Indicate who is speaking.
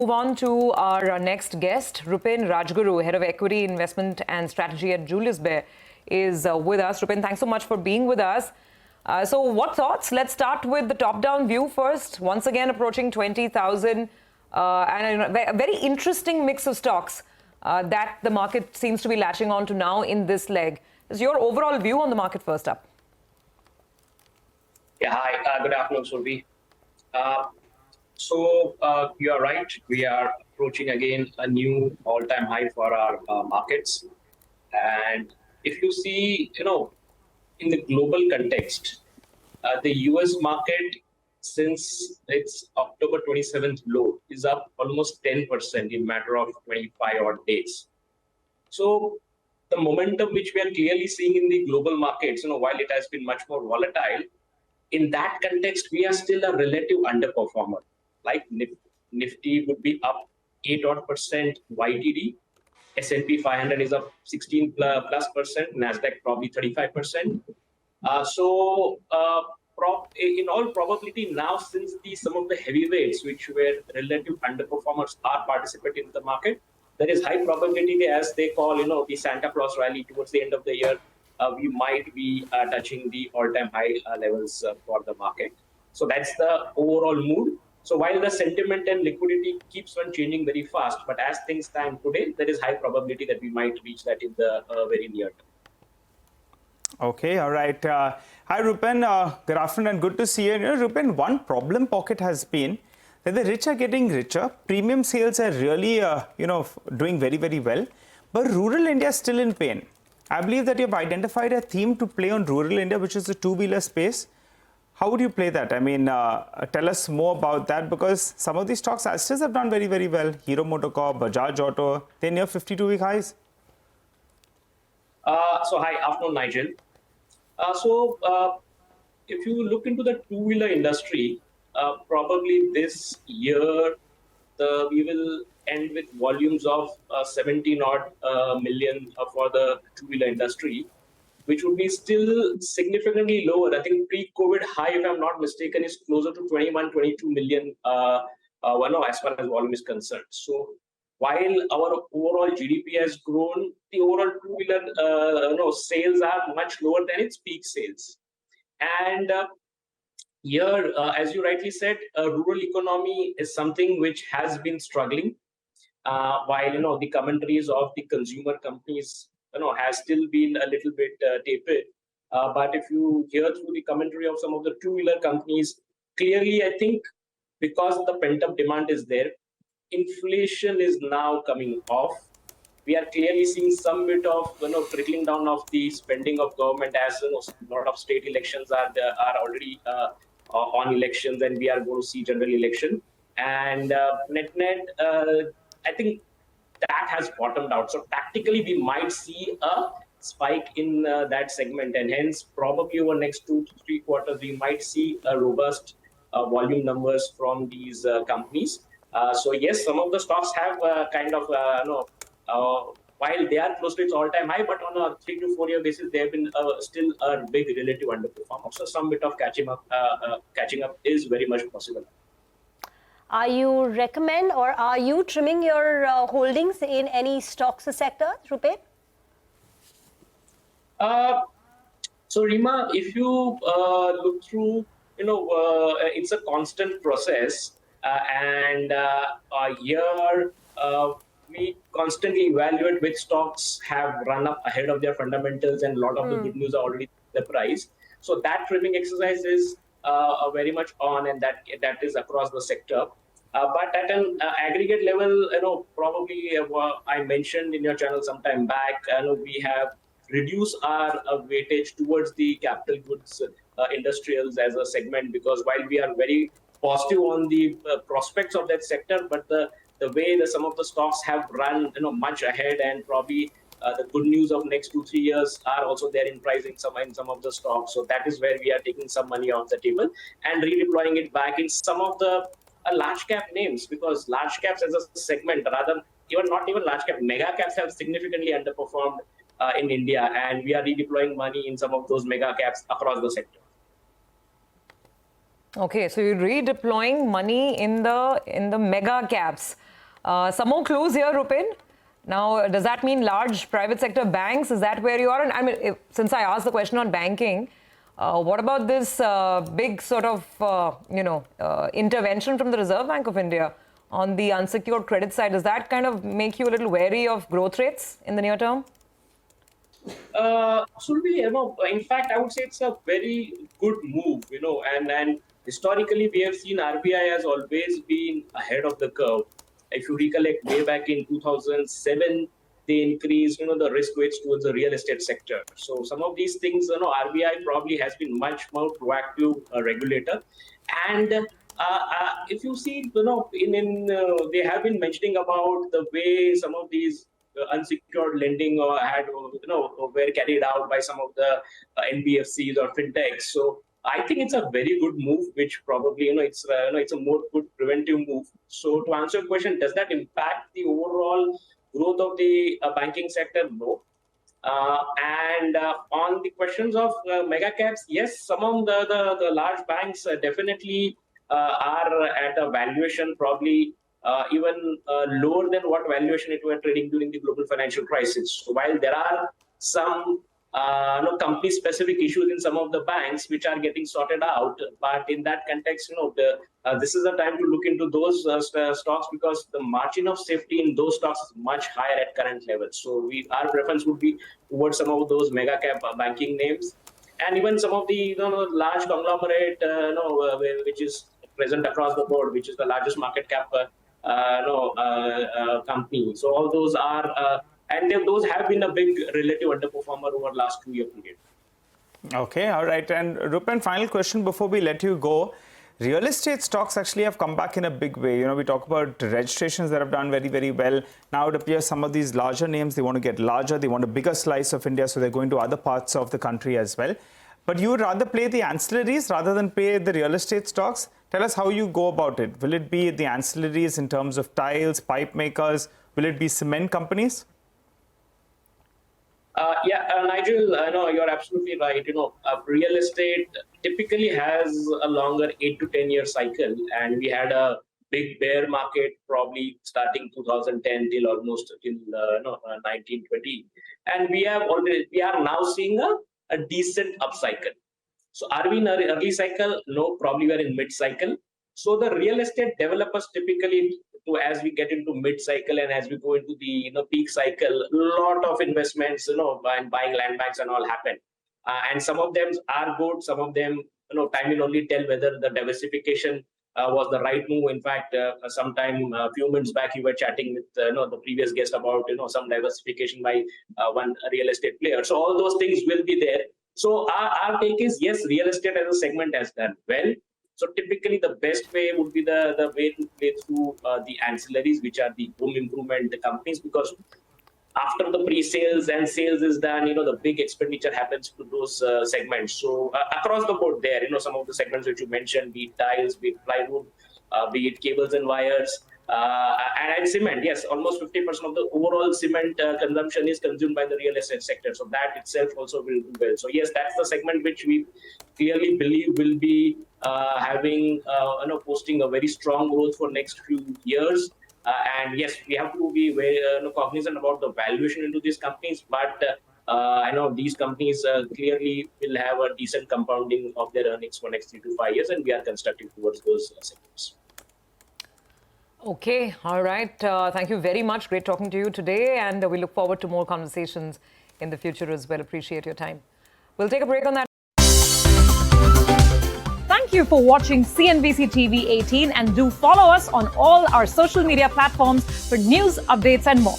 Speaker 1: Move on to our next guest. Rupen Rajguru, Head of Equity Investment and Strategy at Julius Baer, is with us. Rupen, thanks so much for being with us. So what thoughts? Let's start with the top-down view first. Once again approaching 20,000 and a very interesting mix of stocks that the market seems to be latching on to now in this leg. Is your overall view on the market first up?
Speaker 2: Yeah, hi. Good afternoon, Surbi. You are right. We are approaching again a new all-time high for our markets. And if you see, in the global context, the US market since its October 27th low is up almost 10% in matter of 25 odd days. So the momentum which we are clearly seeing in the global markets, while it has been much more volatile, in that context, we are still a relative underperformer. Like Nifty would be up 8 odd percent YTD. S&P 500 is up 16 plus percent. Nasdaq probably 35%. In all probability now, since some of the heavyweights which were relative underperformers are participating in the market, there is high probability, as they call, the Santa Claus rally towards the end of the year, we might be touching the all-time high levels for the market. So that's the overall mood. So while the sentiment and liquidity keeps on changing very fast, but as things stand today, there is high probability that we might reach that in the very near term.
Speaker 3: Okay, all right. Hi, Rupen. Good afternoon and good to see you. Rupen, one problem pocket has been that the rich are getting richer. Premium sales are really, doing very, very well. But rural India is still in pain. I believe that you've identified a theme to play on rural India, which is the two-wheeler space. How would you play that? I mean, tell us more about that, because some of these stocks still have done very, very well. Hero MotoCorp, Bajaj Auto, they're near 52-week highs.
Speaker 2: Hi, afternoon, Nigel. If you look into the two-wheeler industry, probably this year we will end with volumes of 17 odd million for the two-wheeler industry, which would be still significantly lower. I think pre-COVID high, if I'm not mistaken, is closer to 21, 22 million as far as volume is concerned. So while our overall GDP has grown, the overall two-wheeler sales are much lower than its peak sales. And here, as you rightly said, rural economy is something which has been struggling. While the commentaries of the consumer companies has still been a little bit tepid, but if you hear through the commentary of some of the two-wheeler companies, clearly I think because the pent-up demand is there, inflation is now coming off. We are clearly seeing some bit of trickling down of the spending of government, as a lot of state elections are already on elections, and we are going to see general election. And net, I think that has bottomed out. So tactically, we might see a spike in that segment, and hence probably over next 2 to 3 quarters, we might see a robust volume numbers from these companies. So yes, some of the stocks have while they are close to its all-time high, but on a 3 to 4 year basis, they have been still a big relative underperformer. So some bit of catching up is very much possible.
Speaker 4: Are you recommend or are you trimming your holdings in any stocks or sector, Rupen?
Speaker 2: So Rima, if you look through, it's a constant process, and here we constantly evaluate which stocks have run up ahead of their fundamentals, and a lot of the good news are already the price. So that trimming exercise is very much on, and that is across the sector. But at an aggregate level, probably I mentioned in your channel some time back, we have reduced our weightage towards the capital goods industrials as a segment, because while we are very positive on the prospects of that sector, but the way some of the stocks have run much ahead, and probably the good news of next 2-3 years are also there in pricing in some of the stocks. So that is where we are taking some money off the table and redeploying it back in some of the large cap names, because large caps as a segment, rather not even large cap, mega caps have significantly underperformed in India, and we are redeploying money in some of those mega caps across the sector.
Speaker 1: Okay, so you're redeploying money in the mega caps. Some more clues here, Rupen. Now, does that mean large private sector banks? Is that where you are? And I mean, since I asked the question on banking, what about this big sort of, intervention from the Reserve Bank of India on the unsecured credit side? Does that kind of make you a little wary of growth rates in the near term?
Speaker 2: Absolutely, in fact, I would say it's a very good move, and historically we have seen RBI has always been ahead of the curve. If you recollect, way back in 2007, they increased, the risk weights towards the real estate sector. So some of these things, RBI probably has been much more proactive regulator. And if you see, they have been mentioning about the way some of these unsecured lending were carried out by some of the NBFCs or fintechs. So I think it's a very good move, which probably, it's a more good preventive move. So to answer your question, does that impact the overall growth of the banking sector? No. And on the questions of mega caps, yes, some of the large banks definitely are at a valuation probably even lower than what valuation it were trading during the global financial crisis. So while there are some company-specific issues in some of the banks which are getting sorted out, but in that context, this is the time to look into those stocks, because the margin of safety in those stocks is much higher at current levels. So our preference would be towards some of those mega cap banking names, and even some of the large conglomerate, which is present across the board, which is the largest market cap company. So all those are. And those have been a big relative underperformer over the last 2-year period.
Speaker 3: Okay, all right. And Rupen, final question before we let you go. Real estate stocks actually have come back in a big way. We talk about registrations that have done very, very well. Now it appears some of these larger names, they want to get larger. They want a bigger slice of India, so they're going to other parts of the country as well. But you would rather play the ancillaries rather than play the real estate stocks? Tell us how you go about it. Will it be the ancillaries in terms of tiles, pipe makers? Will it be cement companies?
Speaker 2: Nigel, you're absolutely right. Real estate typically has a longer 8 to 10 year cycle, and we had a big bear market probably starting 2010 till almost till 1920, and we are now seeing a decent upcycle. So are we in an early cycle? No, probably we are in mid cycle. So the real estate developers typically, as we get into mid-cycle and as we go into the peak cycle, a lot of investments, buying land banks and all happen. And some of them are good. Some of them, time will only tell whether the diversification was the right move. In fact, sometime a few minutes back, you were chatting with the previous guest about some diversification by one real estate player. So all those things will be there. So our take is, yes, real estate as a segment has done well. So typically the best way would be the way to play through the ancillaries, which are the home improvement companies, because after the pre-sales and sales is done, the big expenditure happens to those segments. So across the board there, some of the segments which you mentioned, be it tiles, be it plywood, be it cables and wires, and cement. Yes, almost 50% of the overall cement consumption is consumed by the real estate sector. So that itself also will do well. So yes, that's the segment which we clearly believe will be posting a very strong growth for next few years. And yes, we have to be very cognizant about the valuation into these companies. But I know these companies clearly will have a decent compounding of their earnings for next 3 to 5 years, and we are constructive towards those segments.
Speaker 1: Okay, all right. Thank you very much. Great talking to you today, and we look forward to more conversations in the future as well. Appreciate your time. We'll take a break on that. Thank you for watching CNBC TV 18, and do follow us on all our social media platforms for news, updates and more.